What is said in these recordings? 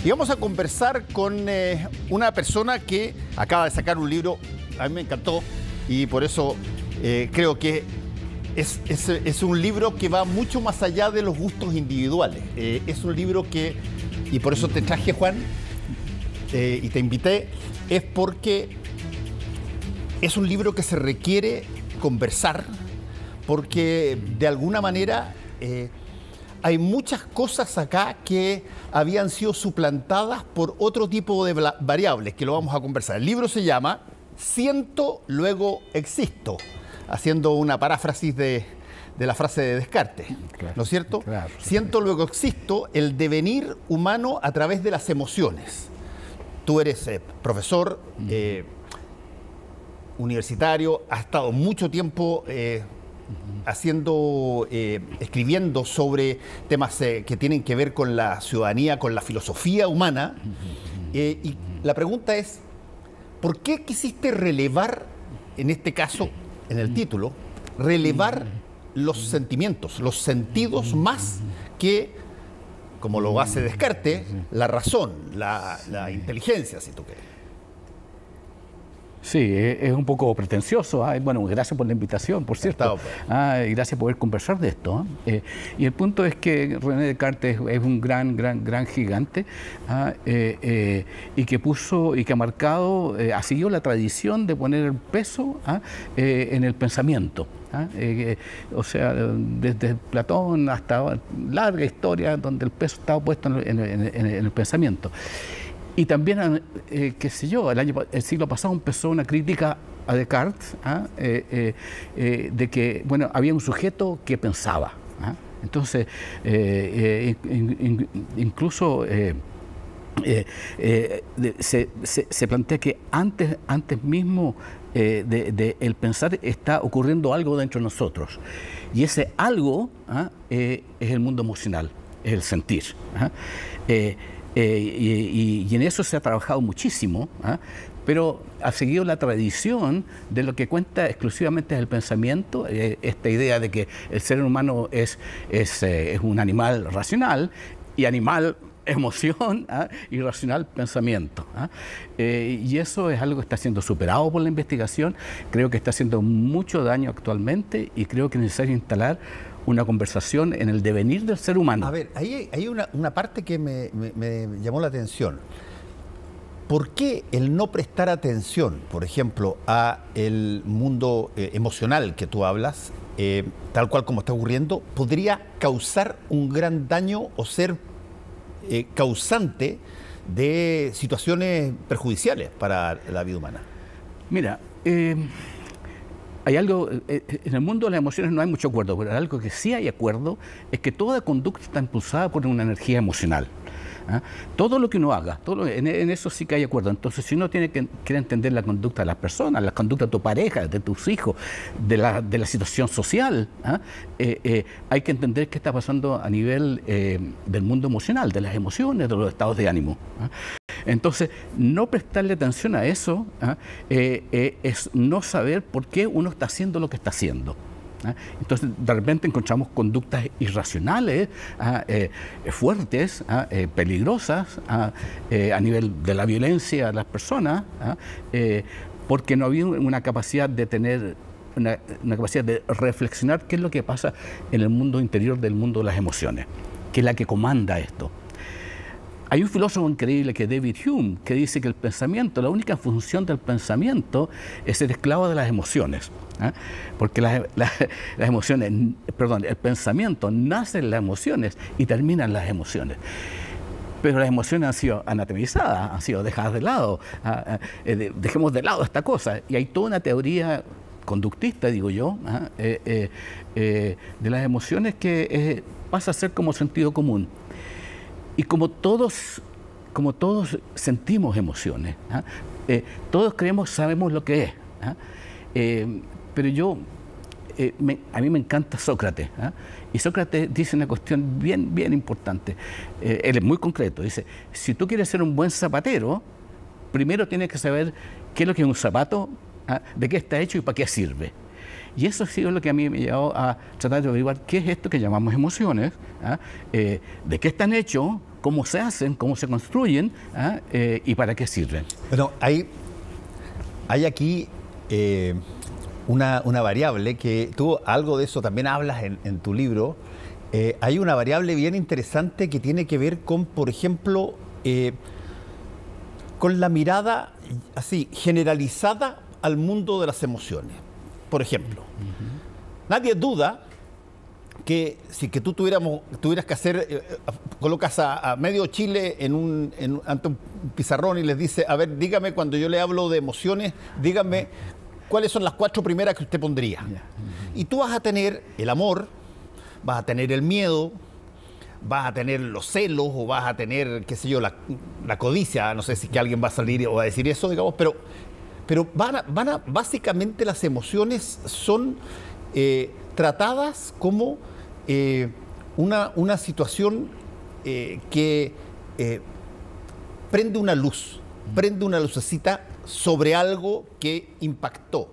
Y vamos a conversar con una persona que acaba de sacar un libro, a mí me encantó, y por eso creo que es un libro que va mucho más allá de los gustos individuales. Es un libro que, y por eso te traje, Juan, y te invité, es porque es un libro que se requiere conversar, porque de alguna manera hay muchas cosas acá que habían sido suplantadas por otro tipo de variables, que lo vamos a conversar. El libro se llama Siento, luego existo, haciendo una paráfrasis de la frase de Descartes, claro, ¿no es cierto? Claro. Siento, luego existo, el devenir humano a través de las emociones. Tú eres profesor universitario, has estado mucho tiempo escribiendo sobre temas que tienen que ver con la ciudadanía, con la filosofía humana. Y la pregunta es, ¿por qué quisiste relevar, en este caso, en el título, relevar los sentimientos, los sentidos más que, como lo hace Descartes, la razón, la inteligencia, si tú quieres? Sí, es un poco pretencioso. Bueno, gracias por la invitación, por cierto. Y gracias por poder conversar de esto. Y el punto es que René Descartes es un gran gigante y que puso y que ha marcado, ha seguido la tradición de poner el peso en el pensamiento. O sea, desde Platón hasta larga historia donde el peso estaba puesto en el pensamiento. Y también, qué sé yo, el siglo pasado empezó una crítica a Descartes de que, bueno, había un sujeto que pensaba. Entonces, incluso se plantea que antes mismo el pensar está ocurriendo algo dentro de nosotros. Y ese algo es el mundo emocional, es el sentir. Y en eso se ha trabajado muchísimo, pero ha seguido la tradición de lo que cuenta exclusivamente el pensamiento, esta idea de que el ser humano es un animal racional y animal emoción y racional pensamiento. Y eso es algo que está siendo superado por la investigación, creo que está haciendo mucho daño actualmente y creo que es necesario instalar una conversación en el devenir del ser humano. A ver, ahí hay una parte que me llamó la atención. ¿Por qué el no prestar atención, por ejemplo, a el mundo emocional que tú hablas, tal cual como está ocurriendo, podría causar un gran daño o ser causante de situaciones perjudiciales para la vida humana? Mira, hay algo, en el mundo de las emociones no hay mucho acuerdo, pero algo que sí hay acuerdo es que toda conducta está impulsada por una energía emocional. Todo lo que uno haga, en eso sí que hay acuerdo. Entonces, si uno quiere entender la conducta de las personas, la conducta de tu pareja, de tus hijos, de la situación social, hay que entender qué está pasando a nivel del mundo emocional, de las emociones, de los estados de ánimo. Entonces, no prestarle atención a eso es no saber por qué uno está haciendo lo que está haciendo. Entonces, de repente encontramos conductas irracionales, fuertes, peligrosas a nivel de la violencia a las personas, porque no había una capacidad de tener una capacidad de reflexionar qué es lo que pasa en el mundo interior del mundo de las emociones, que es la que comanda esto. Hay un filósofo increíble que es David Hume, que dice que el pensamiento, la única función del pensamiento es ser esclavo de las emociones. Porque las emociones, perdón, el pensamiento nace en las emociones y termina en las emociones. Pero las emociones han sido anatomizadas, han sido dejadas de lado. Dejemos de lado esta cosa. Y hay toda una teoría conductista, digo yo, de las emociones que pasa a ser como sentido común. Y como todos sentimos emociones, todos sabemos lo que es. Pero a mí me encanta Sócrates. Y Sócrates dice una cuestión bien importante. Él es muy concreto. Dice, si tú quieres ser un buen zapatero, primero tienes que saber qué es lo que es un zapato, de qué está hecho y para qué sirve. Y eso ha sido lo que a mí me llevó a tratar de averiguar qué es esto que llamamos emociones, de qué están hechos, cómo se hacen, cómo se construyen y para qué sirven. Bueno, hay aquí una variable que tú algo de eso también hablas en tu libro. Hay una variable bien interesante que tiene que ver con, por ejemplo, con la mirada así generalizada al mundo de las emociones. Por ejemplo, nadie duda que si que tú tuvieras que hacer, colocas a medio Chile ante un pizarrón y les dice, a ver, dígame cuando yo le hablo de emociones, dígame cuáles son las 4 primeras que usted pondría. Y tú vas a tener el amor, vas a tener el miedo, vas a tener los celos o vas a tener, qué sé yo, la codicia. No sé si que alguien va a salir o va a decir eso, digamos, pero básicamente las emociones son tratadas como una situación que prende una lucecita sobre algo que impactó,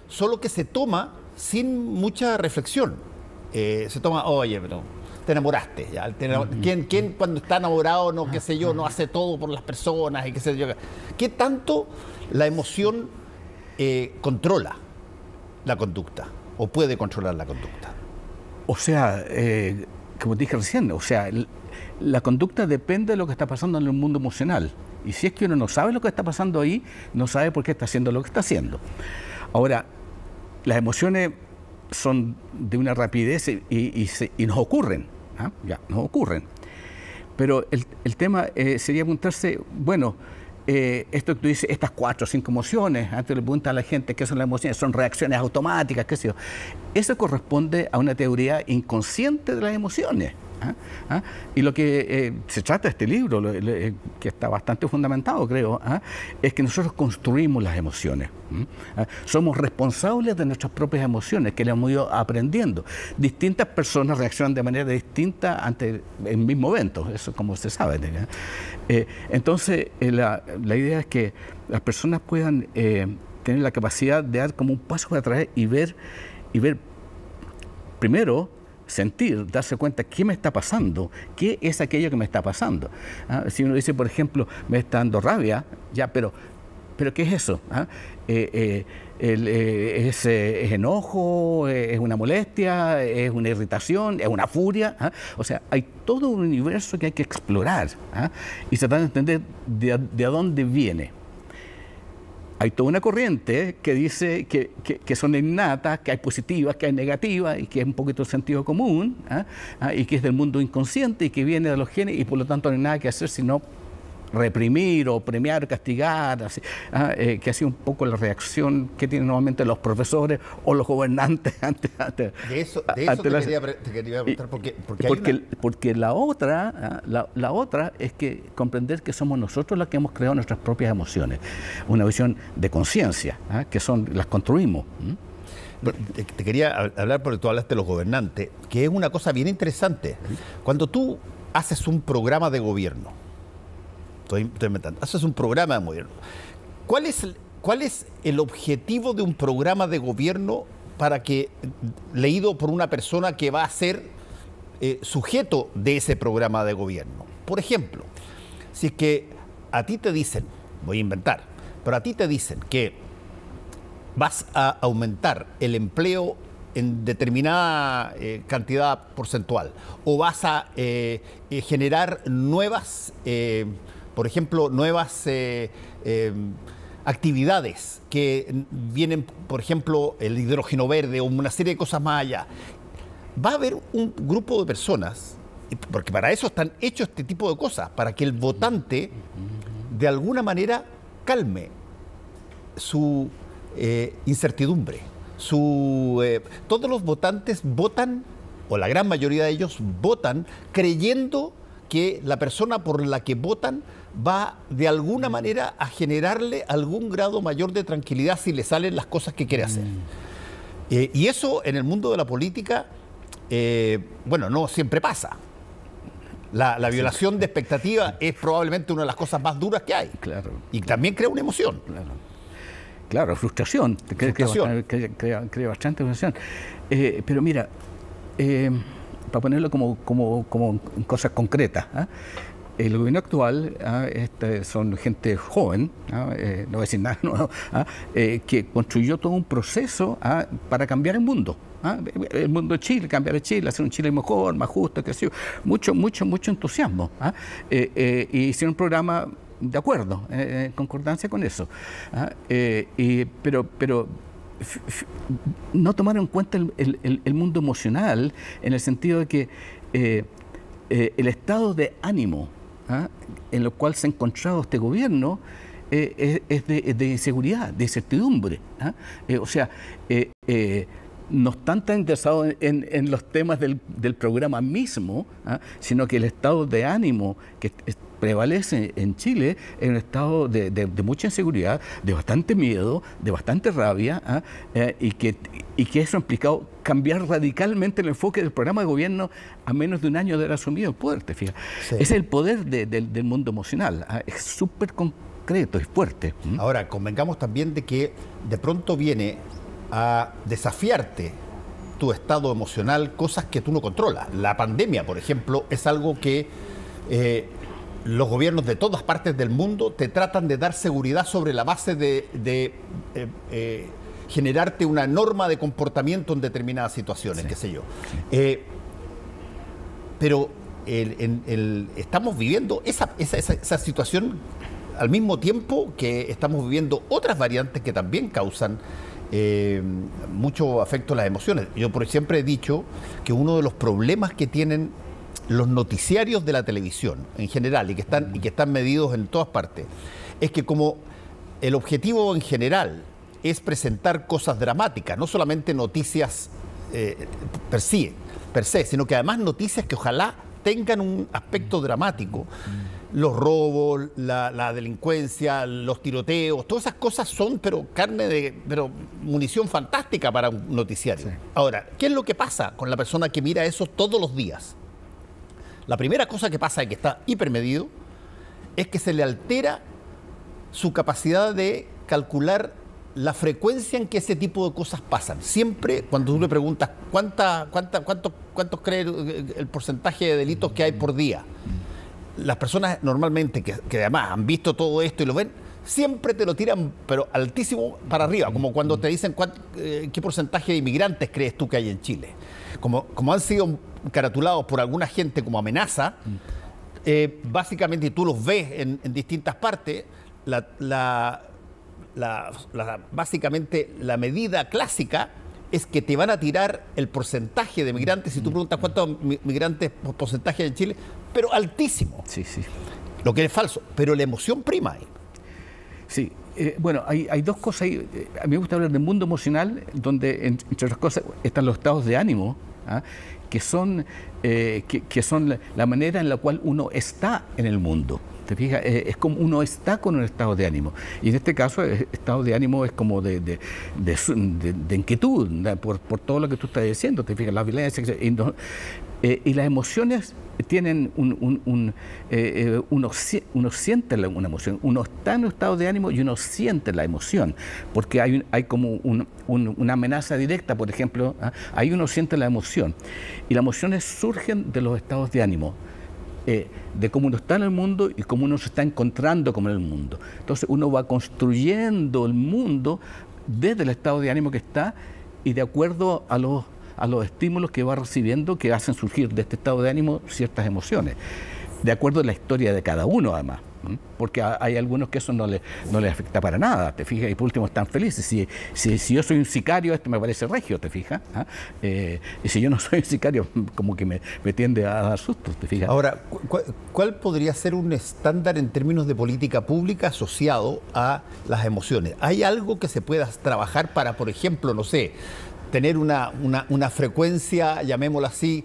solo que se toma sin mucha reflexión. Se toma, oye, pero te enamoraste. ¿Ya? ¿Quién cuando está enamorado, no, qué sé yo, no hace todo por las personas y qué sé yo? ¿Qué tanto la emoción controla la conducta o puede controlar la conducta? O sea, como dije recién, o sea, la conducta depende de lo que está pasando en el mundo emocional. Y si es que uno no sabe lo que está pasando ahí, no sabe por qué está haciendo lo que está haciendo. Ahora, las emociones son de una rapidez y nos ocurren, ya, nos ocurren. Pero el tema sería preguntarse, bueno, esto que tú dices, estas 4 o 5 emociones, antes le preguntas a la gente qué son las emociones, son reacciones automáticas, qué sé yo. Eso corresponde a una teoría inconsciente de las emociones. Y lo que se trata de este libro, que está bastante fundamentado, creo, es que nosotros construimos las emociones. Somos responsables de nuestras propias emociones, que las hemos ido aprendiendo. Distintas personas reaccionan de manera distinta ante el mismo evento, eso como se sabe. Entonces, la idea es que las personas puedan tener la capacidad de dar como un paso para atrás y ver primero, sentir, darse cuenta qué me está pasando, qué es aquello que me está pasando. Si uno dice, por ejemplo, me está dando rabia, ya, pero ¿qué es eso? ¿Es enojo? ¿Es una molestia? ¿Es una irritación? ¿Es una furia? O sea, hay todo un universo que hay que explorar y tratar de entender de dónde viene. Hay toda una corriente que dice que son innatas, que hay positivas, que hay negativas, y que es un poquito el sentido común, y que es del mundo inconsciente y que viene de los genes, y por lo tanto no hay nada que hacer sino reprimir o premiar o castigar, así, que ha sido un poco la reacción que tienen normalmente los profesores o los gobernantes ante de eso te quería preguntar, porque la otra es que comprender que somos nosotros los que hemos creado nuestras propias emociones, una visión de conciencia, que las construimos. Te quería hablar, porque tú hablaste de los gobernantes, que es una cosa bien interesante. Cuando tú haces un programa de gobierno, estoy inventando, haces un programa de gobierno, ¿cuál es el objetivo de un programa de gobierno leído por una persona que va a ser sujeto de ese programa de gobierno? Por ejemplo, si es que a ti te dicen, voy a inventar, pero a ti te dicen que vas a aumentar el empleo en determinada cantidad porcentual, o vas a generar nuevas, por ejemplo, nuevas actividades que vienen, por ejemplo, el hidrógeno verde o una serie de cosas más allá. Va a haber un grupo de personas, porque para eso están hechos este tipo de cosas, para que el votante de alguna manera calme su incertidumbre. Todos los votantes votan, o la gran mayoría de ellos votan, creyendo que la persona por la que votan va de alguna manera a generarle algún grado mayor de tranquilidad si le salen las cosas que quiere hacer. Y eso en el mundo de la política, bueno, no siempre pasa. La violación de expectativas es probablemente una de las cosas más duras que hay. Claro. Y también crea una emoción. claro, frustración. Crea bastante frustración. Pero mira, para ponerlo como cosas concretas, el gobierno actual son gente joven, no voy a decir nada nuevo, que construyó todo un proceso para cambiar el mundo. El mundo de Chile, cambiar Chile, hacer un Chile mejor, más justo, que mucho entusiasmo. Y hicieron un programa de acuerdo, en concordancia con eso. Pero no tomaron en cuenta el mundo emocional, en el sentido de que el estado de ánimo en el cual se ha encontrado este gobierno es de inseguridad, de incertidumbre. O sea, no están tan interesados en los temas del programa mismo, sino que el estado de ánimo que prevalece en Chile es un estado de mucha inseguridad, de bastante miedo, de bastante rabia, y que eso ha implicado cambiar radicalmente el enfoque del programa de gobierno a menos de un año de haber asumido el poder, te fijas. Sí. Es el poder del mundo emocional, es súper concreto y fuerte. Ahora, convengamos también de que de pronto viene a desafiarte tu estado emocional, cosas que tú no controlas. La pandemia, por ejemplo, es algo que los gobiernos de todas partes del mundo te tratan de dar seguridad sobre la base de generarte una norma de comportamiento en determinadas situaciones, sí, qué sé yo. Pero estamos viviendo esa situación al mismo tiempo que estamos viviendo otras variantes que también causan mucho afecto a las emociones. Yo siempre he dicho que uno de los problemas que tienen los noticiarios de la televisión en general y que están medidos en todas partes es que como el objetivo en general es presentar cosas dramáticas, no solamente noticias per se, sino que además noticias que ojalá tengan un aspecto dramático. Los robos, la delincuencia, los tiroteos, todas esas cosas son pero munición fantástica para un noticiario. Sí. Ahora, ¿qué es lo que pasa con la persona que mira eso todos los días? La primera cosa que pasa, y que está hipermedido, es que se le altera su capacidad de calcular la frecuencia en que ese tipo de cosas pasan. Siempre cuando tú le preguntas cuánto cree el porcentaje de delitos que hay por día, las personas normalmente que además han visto todo esto y lo ven, siempre te lo tiran pero altísimo para arriba, como cuando te dicen qué porcentaje de inmigrantes crees tú que hay en Chile. Como han sido caratulados por alguna gente como amenaza, básicamente, y tú los ves en distintas partes, básicamente la medida clásica es que te van a tirar el porcentaje de migrantes. Si tú preguntas cuántos migrantes por porcentaje hay en Chile, pero altísimo. Sí, sí. Lo que es falso, pero la emoción prima ahí. Sí. Bueno, hay dos cosas ahí. A mí me gusta hablar del mundo emocional, donde, entre otras cosas, están los estados de ánimo, que son la manera en la cual uno está en el mundo. ¿Te fijas? Es como uno está con un estado de ánimo. Y en este caso, el estado de ánimo es como de inquietud, por todo lo que tú estás diciendo. ¿Te fijas? La violencia. Y las emociones tienen uno siente una emoción. Uno está en un estado de ánimo y uno siente la emoción. Porque hay como una amenaza directa, por ejemplo. Ahí uno siente la emoción. Y las emociones surgen de los estados de ánimo. De cómo uno está en el mundo y cómo uno se está encontrando como en el mundo. Entonces uno va construyendo el mundo desde el estado de ánimo que está y de acuerdo a los estímulos que va recibiendo, que hacen surgir de este estado de ánimo ciertas emociones, de acuerdo a la historia de cada uno además, porque hay algunos que eso no les afecta para nada, te fijas, y por último están felices. Si yo soy un sicario, esto me parece regio, te fijas, y si yo no soy un sicario, como que me tiende a dar sustos, te fijas. Ahora, ¿cuál podría ser un estándar en términos de política pública asociado a las emociones? ¿Hay algo que se pueda trabajar para, por ejemplo, no sé, tener una frecuencia, llamémosla así,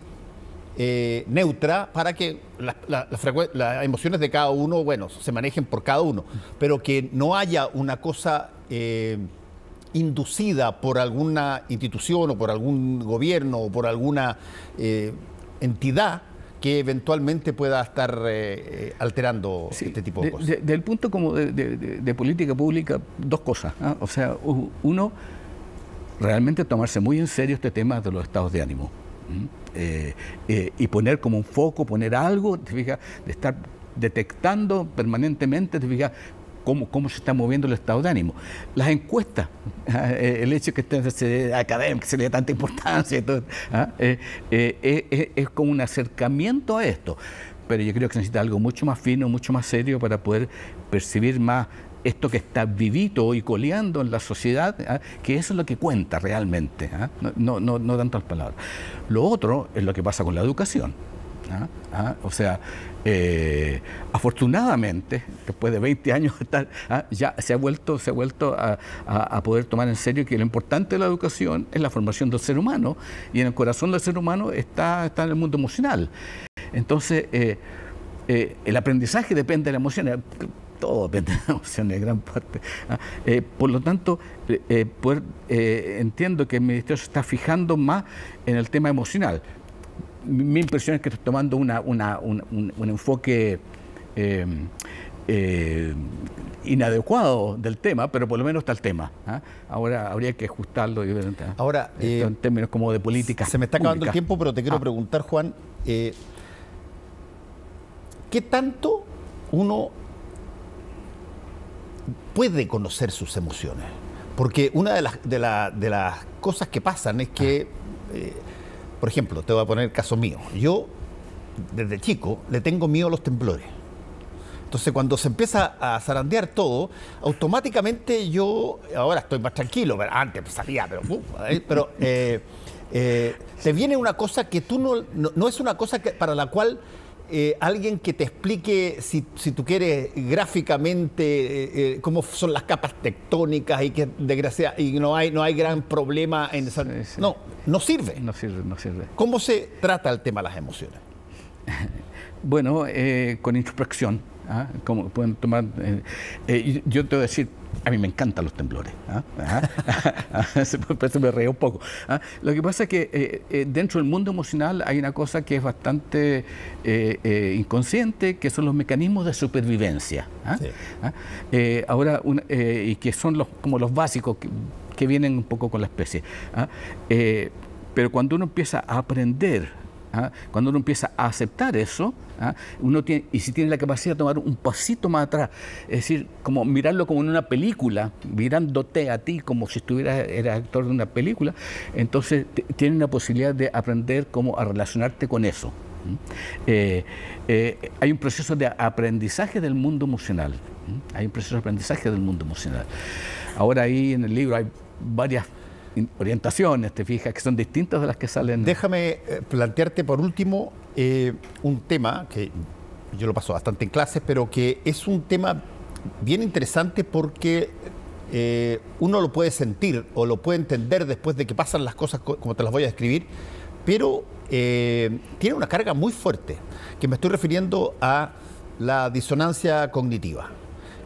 neutra, para que las emociones de cada uno, bueno, se manejen por cada uno, pero que no haya una cosa inducida por alguna institución o por algún gobierno o por alguna entidad que eventualmente pueda estar alterando este tipo de cosas? Del punto como de política pública, dos cosas. O sea, uno, realmente tomarse muy en serio este tema de los estados de ánimo. Y poner como un foco, poner algo, ¿te fijas? De estar detectando permanentemente, ¿te fijas? Cómo se está moviendo el estado de ánimo. Las encuestas, el hecho de que esté académico, que se le dé tanta importancia, y todo, es como un acercamiento a esto. Pero yo creo que se necesita algo mucho más fino, mucho más serio para poder percibir más esto que está vivito y coleando en la sociedad, que eso es lo que cuenta realmente, no tanto las palabras. Lo otro es lo que pasa con la educación. O sea, afortunadamente, después de 20 años ya se ha vuelto a poder tomar en serio que lo importante de la educación es la formación del ser humano, y en el corazón del ser humano está en el mundo emocional. Entonces, el aprendizaje depende de la emoción. Todo depende de la emoción en gran parte. Por lo tanto, entiendo que el Ministerio se está fijando más en el tema emocional. Mi impresión es que estoy tomando un enfoque inadecuado del tema, pero por lo menos está el tema. Ahora habría que ajustarlo y ver ahora, en términos como de política. Se me está acabando el tiempo, pero te quiero preguntar, Juan, ¿qué tanto uno puede conocer sus emociones? Porque una de las cosas que pasan es que, por ejemplo, te voy a poner el caso mío. Yo, desde chico, le tengo miedo a los temblores. Entonces, cuando se empieza a zarandear todo, automáticamente yo, ahora estoy más tranquilo, pero antes salía, pero te viene una cosa que tú no es una cosa para la cual alguien que te explique, si tú quieres, gráficamente cómo son las capas tectónicas y que y no hay gran problema en esa... Sí. No sirve. No sirve. ¿Cómo se trata el tema de las emociones? Bueno, con introspección. Como pueden tomar... yo te voy a decir, a mí me encantan los temblores. Por eso me reí un poco. Lo que pasa es que dentro del mundo emocional hay una cosa que es bastante inconsciente, que son los mecanismos de supervivencia. Sí. Ahora, y que son como los básicos que vienen un poco con la especie. Pero cuando uno empieza a aprender, cuando uno empieza a aceptar eso, uno tiene, y si tiene la capacidad de tomar un pasito más atrás, es decir, como mirarlo como en una película, mirándote a ti como si eras actor de una película, entonces tiene la posibilidad de aprender cómo a relacionarte con eso. Hay un proceso de aprendizaje del mundo emocional. Hay un proceso de aprendizaje del mundo emocional. Ahora ahí en el libro hay varias orientaciones, te fijas, que son distintas de las que salen. Déjame plantearte por último un tema que yo lo paso bastante en clases, pero que es un tema bien interesante porque uno lo puede sentir o lo puede entender después de que pasan las cosas como te las voy a describir, pero tiene una carga muy fuerte, que me estoy refiriendo a la disonancia cognitiva,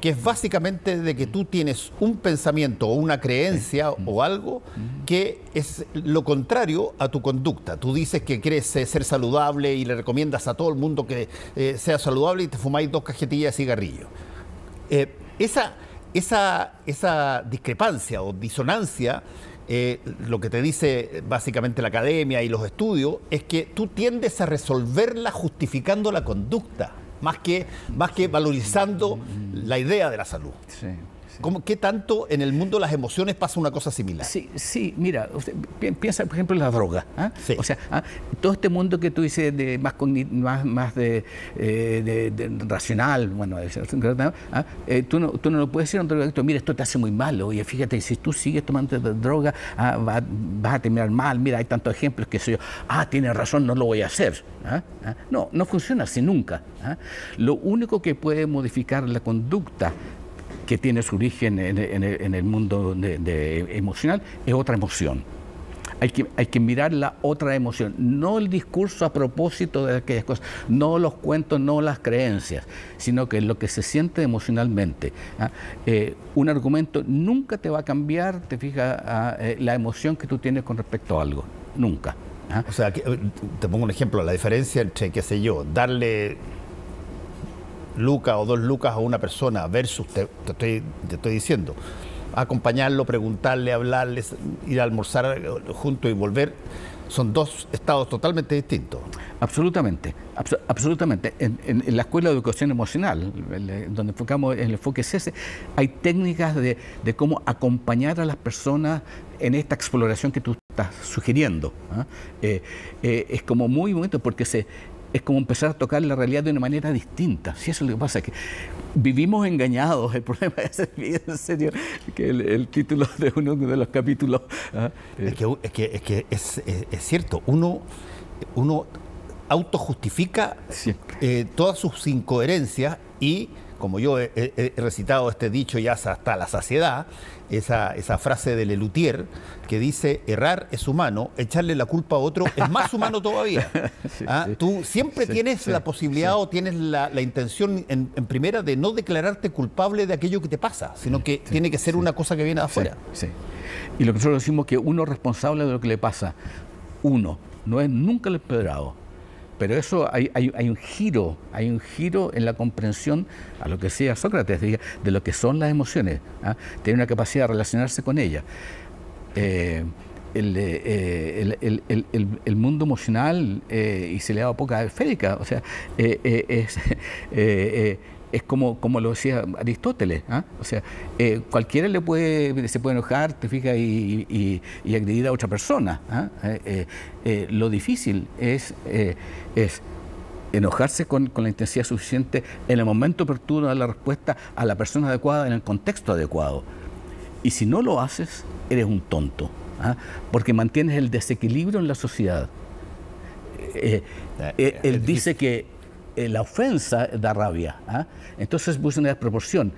que es básicamente de que tú tienes un pensamiento o una creencia o algo que es lo contrario a tu conducta. Tú dices que quieres ser saludable y le recomiendas a todo el mundo que sea saludable y te fumáis 2 cajetillas de cigarrillo. Esa discrepancia o disonancia, lo que te dice básicamente la academia y los estudios, es que tú tiendes a resolverla justificando la conducta, más que valorizando la idea de la salud. Sí, sí. ¿Qué tanto en el mundo de las emociones pasa una cosa similar? Sí, mira, usted piensa, por ejemplo, en la droga. Sí. O sea, todo este mundo que tú dices de más de racional, bueno, tú no lo puedes decir a un drogadicto, mira, esto te hace muy mal, oye, fíjate, si tú sigues tomando droga, vas a terminar mal, mira, hay tantos ejemplos que soy yo, tienes razón, no lo voy a hacer. No funciona así nunca. Lo único que puede modificar la conducta que tiene su origen en el mundo emocional es otra emoción. Hay que mirar la otra emoción, no el discurso a propósito de aquellas cosas, no los cuentos, no las creencias, sino que lo que se siente emocionalmente. Un argumento nunca te va a cambiar, te fijas, la emoción que tú tienes con respecto a algo, nunca. ¿ah? O sea, te pongo un ejemplo, la diferencia entre, qué sé yo, darle lucas o 2 lucas a una persona versus, te estoy diciendo, acompañarlo, preguntarle, hablarles, ir a almorzar juntos y volver, son 2 estados totalmente distintos. Absolutamente, absolutamente. En la Escuela de Educación Emocional, donde enfocamos, el enfoque es ese, hay técnicas de cómo acompañar a las personas en esta exploración que tú estás sugiriendo. ¿Ah? Es como muy bonito porque es como empezar a tocar la realidad de una manera distinta. Si eso es lo que pasa, es que vivimos engañados. El problema es, en serio, que el título de uno de los capítulos... ¿ah? Es cierto, uno autojustifica todas sus incoherencias y, como yo he recitado este dicho ya hasta la saciedad, esa frase de Lelutier que dice: errar es humano, echarle la culpa a otro es más humano todavía. Tú siempre tienes la posibilidad o tienes la intención en primera de no declararte culpable de aquello que te pasa, sino que tiene que ser una cosa que viene de afuera. Y lo que nosotros decimos que uno es responsable de lo que le pasa. Uno no es nunca el empedrado. Pero eso hay un giro en la comprensión, a lo que decía Sócrates, de lo que son las emociones. ¿Ah? Tiene una capacidad de relacionarse con ellas. El mundo emocional, y se le da poca esférica, o sea, es como lo decía Aristóteles, ¿ah? O sea, cualquiera se puede enojar, te fijas, y agredir a otra persona. ¿Ah? Lo difícil es enojarse con la intensidad suficiente en el momento oportuno de la respuesta a la persona adecuada en el contexto adecuado. Y si no lo haces, eres un tonto, ¿ah? Porque mantienes el desequilibrio en la sociedad. Él dice que la ofensa da rabia, ¿ah? Entonces pues una desproporción.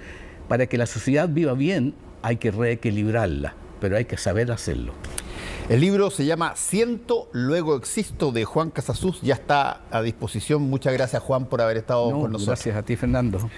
Para que la sociedad viva bien hay que reequilibrarla, pero hay que saber hacerlo. El libro se llama Siento, luego existo, de Juan Casasus. Ya está a disposición. Muchas gracias, Juan, por haber estado con nosotros. Gracias a ti, Fernando.